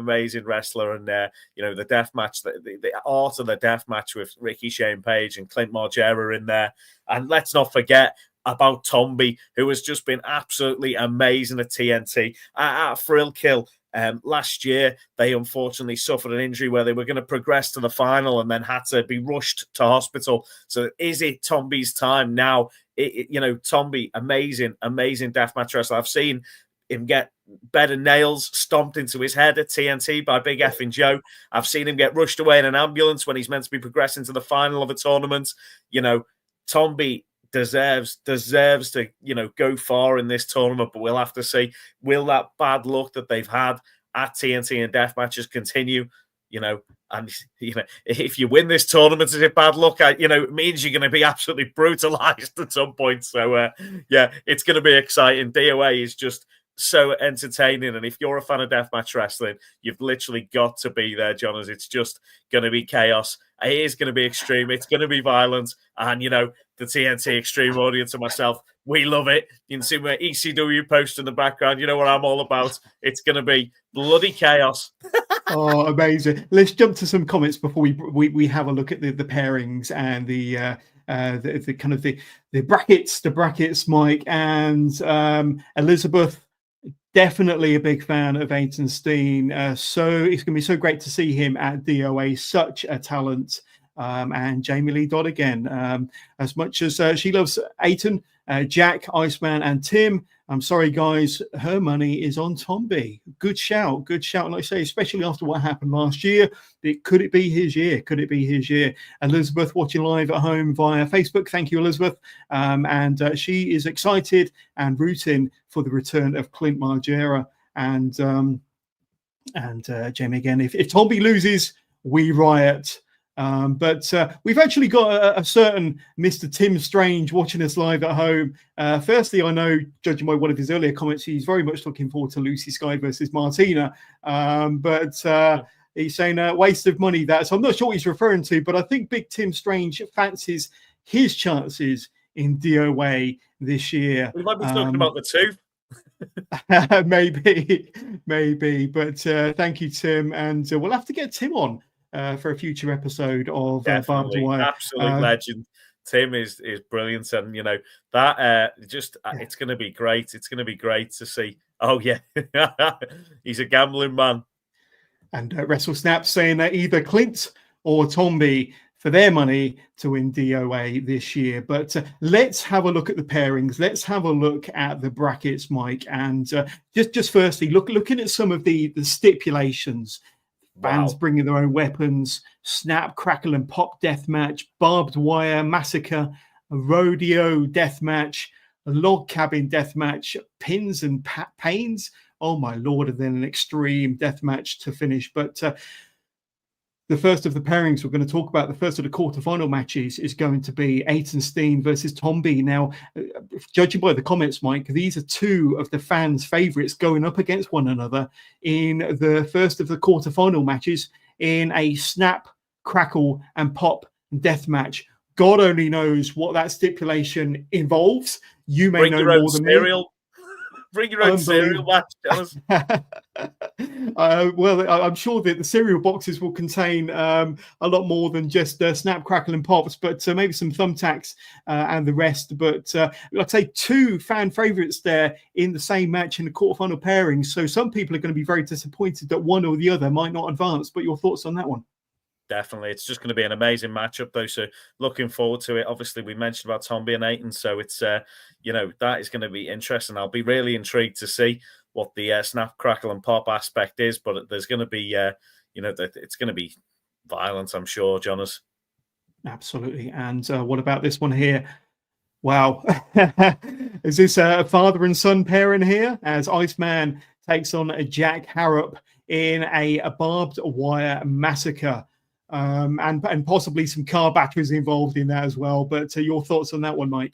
wrestler. And, the death match, the art of the death match with Ricky Shane Page and Clint Margera in there. And let's not forget about Tomby, who has just been absolutely amazing at TNT. At Thrill Kill last year, they unfortunately suffered an injury where they were going to progress to the final and then had to be rushed to hospital. So is it Tomby's time now? Tomby, amazing deathmatch wrestler. I've seen him get better nails stomped into his head at TNT by Big Effing Joe. I've seen him get rushed away in an ambulance when he's meant to be progressing to the final of a tournament. Tomby deserves to go far in this tournament, but we'll have to see, will that bad luck that they've had at TNT and death matches continue? And if you win this tournament, is it bad luck? It means you're going to be absolutely brutalized at some point. So it's going to be exciting. DOA is just so entertaining, and if you're a fan of deathmatch wrestling, you've literally got to be there, Johners. It's just going to be chaos. It is going to be extreme. It's going to be violent, and the TNT Extreme audience and myself, we love it. You can see my ECW post in the background. You know what I'm all about. It's going to be bloody chaos. Oh, amazing! Let's jump to some comments before we have a look at the pairings and the kind of the brackets, Mike and Elizabeth. Definitely a big fan of Aiton Steen. So it's going to be so great to see him at DOA. Such a talent. And Jamie Lee Dodd again. As much as she loves Aiton, Jack, Iceman, and Tim, I'm sorry, guys, her money is on Tomby. Good shout. And like I say, especially after what happened last year, could it be his year? Elizabeth watching live at home via Facebook. Thank you, Elizabeth. And she is excited and rooting for the return of Clint Margera. And Jamie again, if Tomby loses, we riot. But we've actually got a certain Mr. Tim Strange watching us live at home. Firstly, I know, judging by one of his earlier comments, he's very much looking forward to Lucy Sky versus Martina. But he's saying waste of money. So I'm not sure what he's referring to, but I think Big Tim Strange fancies his chances in DOA this year. We might be talking about the tooth. maybe. But thank you, Tim. And we'll have to get Tim on for a future episode of Barbed Wire. Absolute legend. Tim is brilliant, and it's going to be great. It's going to be great to see. Oh yeah, he's a gambling man. And WrestleSnap saying that either Clint or Tomby for their money to win DOA this year. But let's have a look at the pairings. Let's have a look at the brackets, Mike. And just firstly, looking at some of the stipulations. Bands bringing their own weapons, snap, crackle, and pop deathmatch, barbed wire massacre, a rodeo deathmatch, a log cabin deathmatch, pins and pains. Oh my lord! And then an extreme deathmatch to finish. But The first of the pairings we're going to talk about, the first of the quarterfinal matches, is going to be Steen versus Tomby. Now, judging by the comments, Mike, these are two of the fans' favourites going up against one another in the first of the quarterfinal matches in a snap, crackle, and pop death match. God only knows what that stipulation involves. You may know more than me. Bring your own cereal match, Jonas. Well, I'm sure that the cereal boxes will contain a lot more than just snap, crackle, and pops, but maybe some thumbtacks and the rest. But like I say, two fan favourites there in the same match in the quarterfinal pairing. So some people are going to be very disappointed that one or the other might not advance. But your thoughts on that one? Definitely. It's just going to be an amazing matchup, though. So looking forward to it. Obviously, we mentioned about Tomby and Ayton. So it's, that is going to be interesting. I'll be really intrigued to see what the snap, crackle, and pop aspect is. But there's going to be, it's going to be violent, I'm sure, Jonas. Absolutely. And what about this one here? Wow. Is this a father and son pairing here as Iceman takes on Jack Harrop in a barbed wire massacre? And possibly some car batteries involved in that as well. But your thoughts on that one, Mike?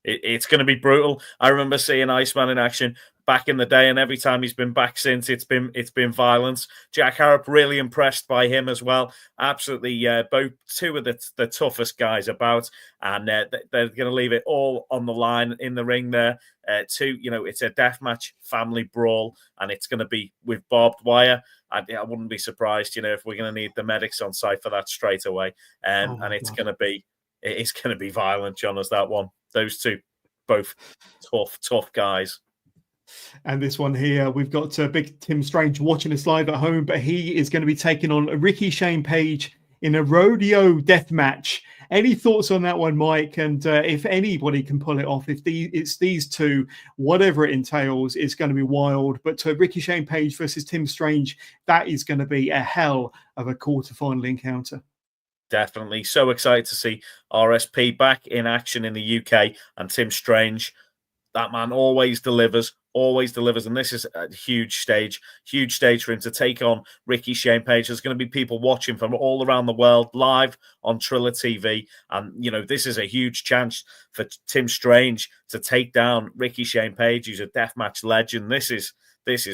It's going to be brutal. I remember seeing Iceman in action back in the day, and every time he's been back since, it's been violence. Jack Harrop, really impressed by him as well. Absolutely, both two of the toughest guys about, and they're going to leave it all on the line in the ring there. It's a deathmatch family brawl, and it's going to be with barbed wire. I wouldn't be surprised, if we're going to need the medics on site for that straight away. And it's going to be violent, Jonas, that one. Those two, both tough guys. And this one here, we've got big Tim Strange watching us live at home, but he is going to be taking on Ricky Shane Page in a rodeo death match. Any thoughts on that one, Mike? And if anybody can pull it off, it's these two, whatever it entails, it's going to be wild. But Ricky Shane Page versus Tim Strange, that is going to be a hell of a quarterfinal encounter. Definitely. So excited to see RSP back in action in the UK, and Tim Strange. That man always delivers. And this is a huge stage for him to take on Ricky Shane Page. There's going to be people watching from all around the world live on Triller TV. And, this is a huge chance for Tim Strange to take down Ricky Shane Page, who's a deathmatch legend. This is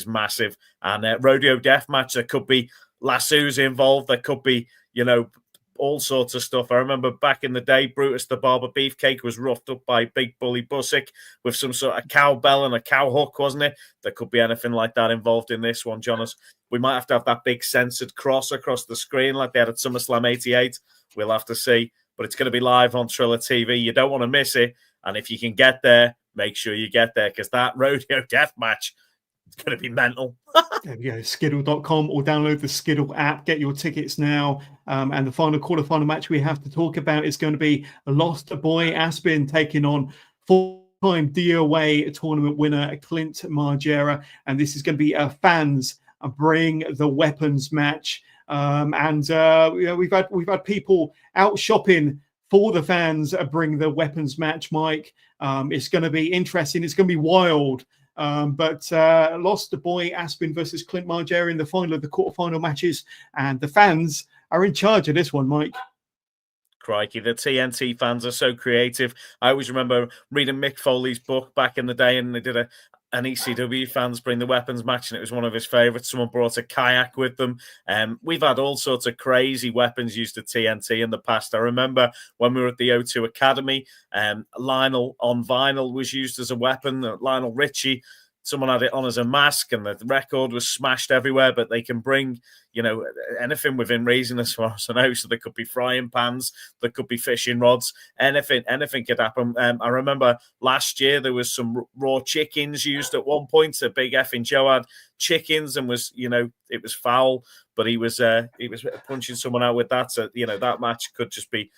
massive. And rodeo deathmatch, there could be lassos involved. There could be, all sorts of stuff. I remember back in the day, Brutus the Barber Beefcake was roughed up by Big Bully Busick with some sort of cowbell and a cow hook, wasn't it? There could be anything like that involved in this one, Jonas. We might have to have that big censored cross across the screen like they had at SummerSlam 88. We'll have to see. But it's going to be live on Triller TV. You don't want to miss it. And if you can get there, make sure you get there, because that rodeo death match, it's going to be mental. There we go, Skiddle.com, or download the Skiddle app. Get your tickets now. And the final quarterfinal match we have to talk about is going to be Lost Boy Aspin taking on full-time DOA tournament winner Clint Margera. And this is going to be fans bring the weapons match. We've had people out shopping for the fans bring the weapons match, Mike. It's going to be interesting. It's going to be wild. But Lost the Boy Aspin versus Clint Margera in the final of the quarterfinal matches, and the fans are in charge of this one, Mike. Crikey, the TNT fans are so creative. I always remember reading Mick Foley's book back in the day, and they did an ECW fans bring the weapons match, and it was one of his favorites. Someone brought a kayak with them. We've had all sorts of crazy weapons used at TNT in the past. I remember when we were at the O2 Academy, Lionel on vinyl was used as a weapon. Lionel Richie, someone had it on as a mask, and the record was smashed everywhere. But they can bring, anything within reason, as far as I know. So there could be frying pans, there could be fishing rods, anything could happen. I remember last year there was some raw chickens used at one point. A Big Effing Joe had chickens and was, it was foul, but he was punching someone out with that. So that match could just be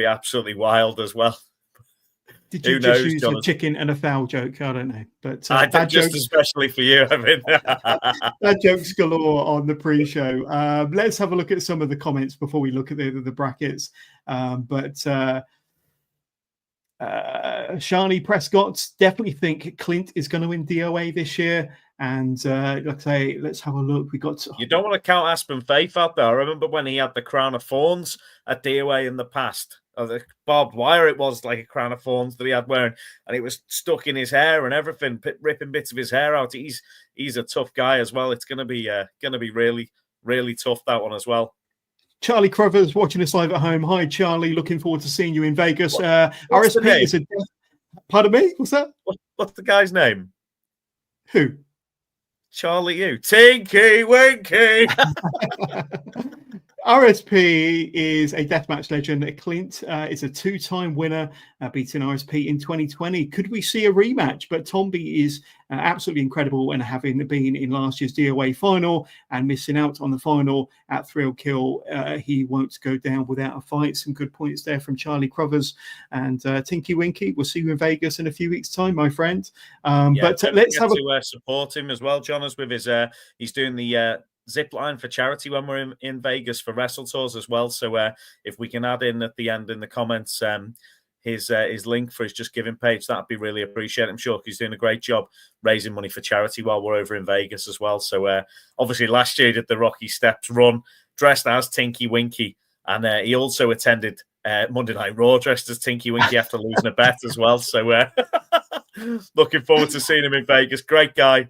absolutely wild as well. Did you just use a chicken and a foul joke? I don't know, but I did, just especially for you. I mean, that joke's galore on the pre-show. Let's have a look at some of the comments before we look at the brackets. Shani Prescott definitely think Clint is going to win DOA this year, And like I say, let's have a look. We got You don't want to count Aspen Faith out there. I remember when he had the crown of thorns at DOA in the past. Or the barbed wire, it was like a crown of thorns that he had wearing, and it was stuck in his hair and everything, ripping bits of his hair out. He's a tough guy as well. It's going to be really, really tough, that one as well. Charlie Crothers watching us live at home. Hi, Charlie. Looking forward to seeing you in Vegas. What's RSP is a... Pardon me? What's that? What's the guy's name? Who? Charlie you. Tinky Winky. RSP is a deathmatch legend. Clint is a two-time winner, beating RSP in 2020. Could we see a rematch? But Tomby is absolutely incredible, and having been in last year's DOA final and missing out on the final at Thrill Kill, he won't go down without a fight. Some good points there from Charlie Crothers. And Tinky Winky, we'll see you in Vegas in a few weeks' time, my friend. But let's have to support him as well, Jonas, with his he's doing the zip line for charity when we're in Vegas for Wrestle Tours as well. So if we can add in at the end in the comments his link for his Just Giving page, that'd be really appreciated. I'm sure he's doing a great job raising money for charity while we're over in Vegas as well. So obviously last year he did the Rocky Steps run dressed as Tinky Winky, and he also attended Monday Night Raw dressed as Tinky Winky after losing a bet as well. So looking forward to seeing him in Vegas. Great guy.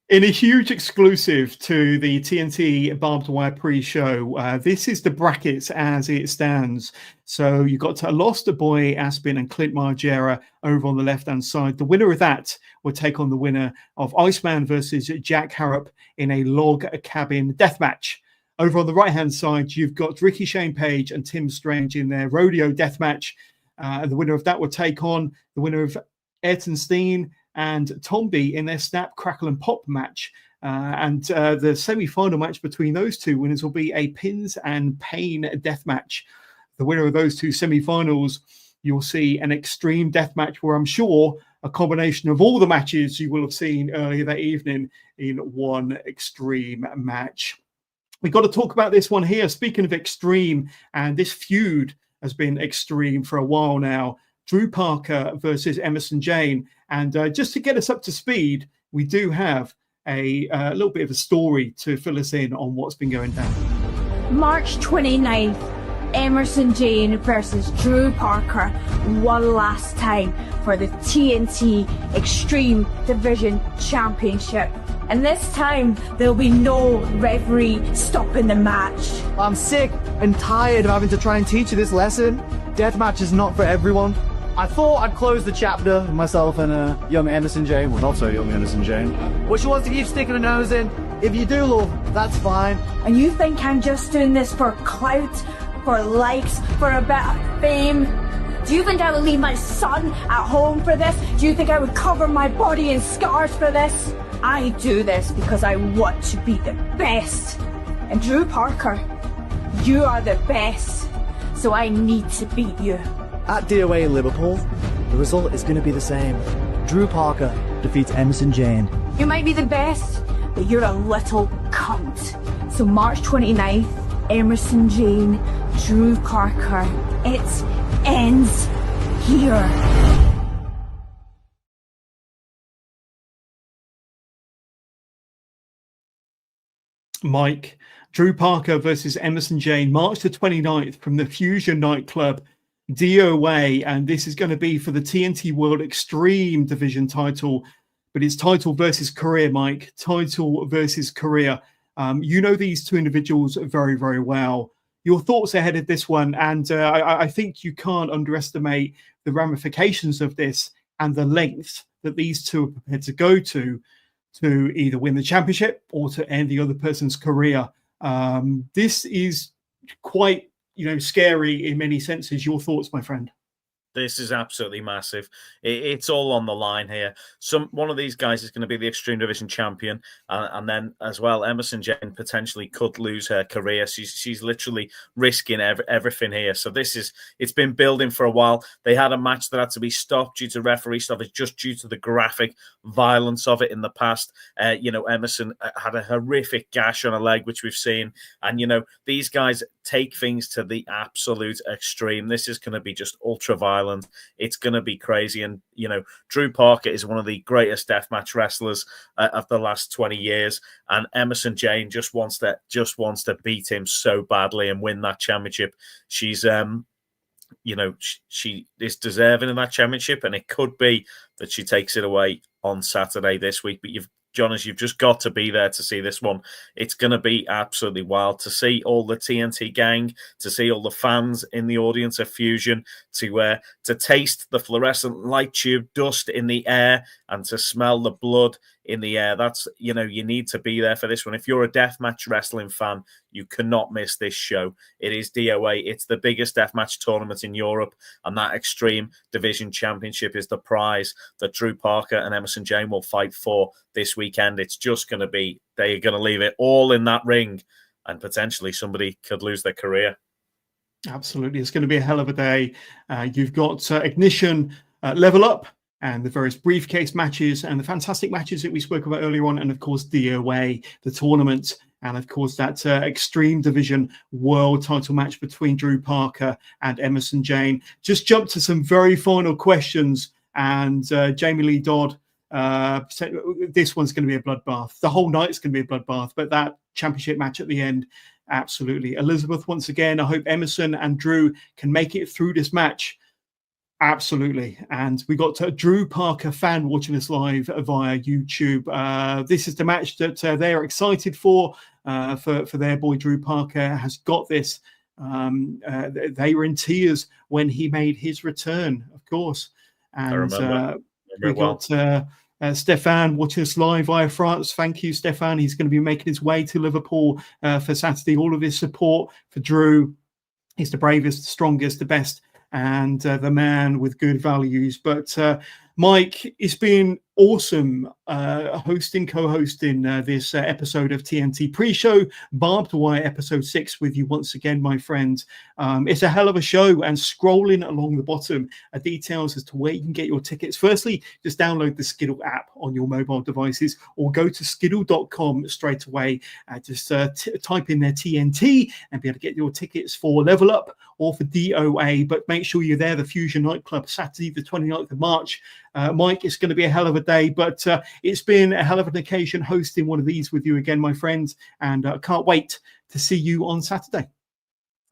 In a huge exclusive to the TNT Barbed Wire pre-show, this is the brackets as it stands. So you've got Lost Boy Aspen and Clint Margera over on the left-hand side. The winner of that will take on the winner of Iceman versus Jack Harrop in a log cabin deathmatch. Over on the right-hand side, you've got Ricky Shane Page and Tim Strange in their rodeo deathmatch. The winner of that will take on the winner of Ayrton Steen and Tomby in their Snap, Crackle and Pop match. The semi-final match between those two winners will be a Pins and Pain death match. The winner of those two semi-finals, you'll see an extreme death match where I'm sure a combination of all the matches you will have seen earlier that evening in one extreme match. We've got to talk about this one here. Speaking of extreme, and this feud has been extreme for a while now. Drew Parker versus Emerson Jane. And just to get us up to speed, we do have a little bit of a story to fill us in on what's been going down. March 29th, Emerson Jane versus Drew Parker one last time for the TNT Extreme Division Championship. And this time, there'll be no referee stopping the match. I'm sick and tired of having to try and teach you this lesson. Deathmatch is not for everyone. I thought I'd close the chapter, myself and young Emerson Jane, well, not so young Emerson Jane, but she wants to keep sticking her nose in. If you do, love, that's fine. And you think I'm just doing this for clout, for likes, for a bit of fame? Do you think I would leave my son at home for this? Do you think I would cover my body in scars for this? I do this because I want to be the best. And Drew Parker, you are the best, so I need to beat you. At DOA in Liverpool, the result is going to be the same. Drew Parker defeats Emerson Jane. You might be the best, but you're a little cunt. So March 29th, Emerson Jane, Drew Parker, it ends here. Mike, Drew Parker versus Emerson Jane, March the 29th from the Fusion nightclub, DOA, and this is going to be for the TNT World Extreme Division title, but it's title versus career, Mike. Title versus career. You know these two individuals very, very well. Your thoughts ahead of this one, and I think you can't underestimate the ramifications of this and the length that these two are prepared to go to either win the championship or to end the other person's career. This is quite scary in many senses. Your thoughts, my friend? This is absolutely massive. It's all on the line here. One of these guys is going to be the Extreme Division champion, and then as well, Emerson Jane potentially could lose her career. She's literally risking everything here. So it's been building for a while. They had a match that had to be stopped due to referee stoppage, just due to the graphic violence of it in the past. Emerson had a horrific gash on her leg, which we've seen, and these guys take things to the absolute extreme. This is going to be just ultra violent. Island. It's going to be crazy. And, you know, Drew Parker is one of the greatest deathmatch wrestlers of the last 20 years. And Emerson Jane just wants to beat him so badly and win that championship. She's, you know, she is deserving of that championship, and it could be that she takes it away on Saturday this week. But Johners, you've just got to be there to see this one. It's going to be absolutely wild to see all the TNT gang, to see all the fans in the audience of Fusion, to taste the fluorescent light tube dust in the air and to smell the blood in the air. That's, you know, you need to be there for this one. If you're a deathmatch wrestling fan, you cannot miss this show. It is DOA. It's the biggest deathmatch tournament in Europe, and that Extreme Division Championship is the prize that Drew Parker and Emerson Jane will fight for this weekend. It's just going to be, they're going to leave it all in that ring, and potentially somebody could lose their career. Absolutely. It's going to be a hell of a day. You've got Ignition, Level Up, and the various briefcase matches and the fantastic matches that we spoke about earlier on. And of course, DOA, the tournament. And of course, that Extreme Division World title match between Drew Parker and Emerson Jane. Just jump to some very final questions. And Jamie Lee Dodd said this one's going to be a bloodbath. The whole night's going to be a bloodbath. But that championship match at the end, absolutely. Elizabeth, once again, I hope Emerson and Drew can make it through this match. Absolutely. And we got a Drew Parker fan watching us live via YouTube. This is the match that they're excited for their boy Drew Parker has got this. They were in tears when he made his return, of course. And I remember. We got Stefan watching us live via France. Thank you, Stefan. He's going to be making his way to Liverpool for Saturday. All of his support for Drew. He's the bravest, the strongest, the best, and the man with good values. But Mike, it's been awesome co-hosting this episode of TNT pre-show, Barbed Wire episode 6 with you once again, my friend. It's a hell of a show, and scrolling along the bottom are details as to where you can get your tickets. Firstly, just download the Skiddle app on your mobile devices, or go to skiddle.com straight away. Just type in their TNT and be able to get your tickets for Level Up or for DOA. But make sure you're there, the Fusion Nightclub, Saturday the 29th of March. Mike, it's going to be a hell of a day, but it's been a hell of an occasion hosting one of these with you again, my friend, and I can't wait to see you on Saturday.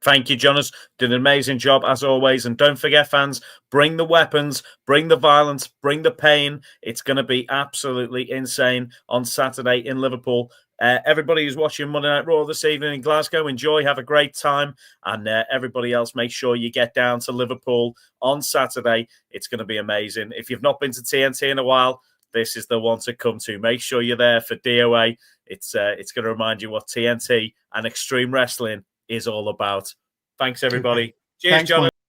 Thank you, Jonas. Did an amazing job, as always. And don't forget, fans, bring the weapons, bring the violence, bring the pain. It's going to be absolutely insane on Saturday in Liverpool. Everybody who's watching Monday Night Raw this evening in Glasgow, enjoy, have a great time. And everybody else, make sure you get down to Liverpool on Saturday. It's going to be amazing. If you've not been to TNT in a while, this is the one to come to. Make sure you're there for DOA. It's going to remind you what TNT and Extreme Wrestling is all about. Thanks, everybody. Cheers, Thanks, John.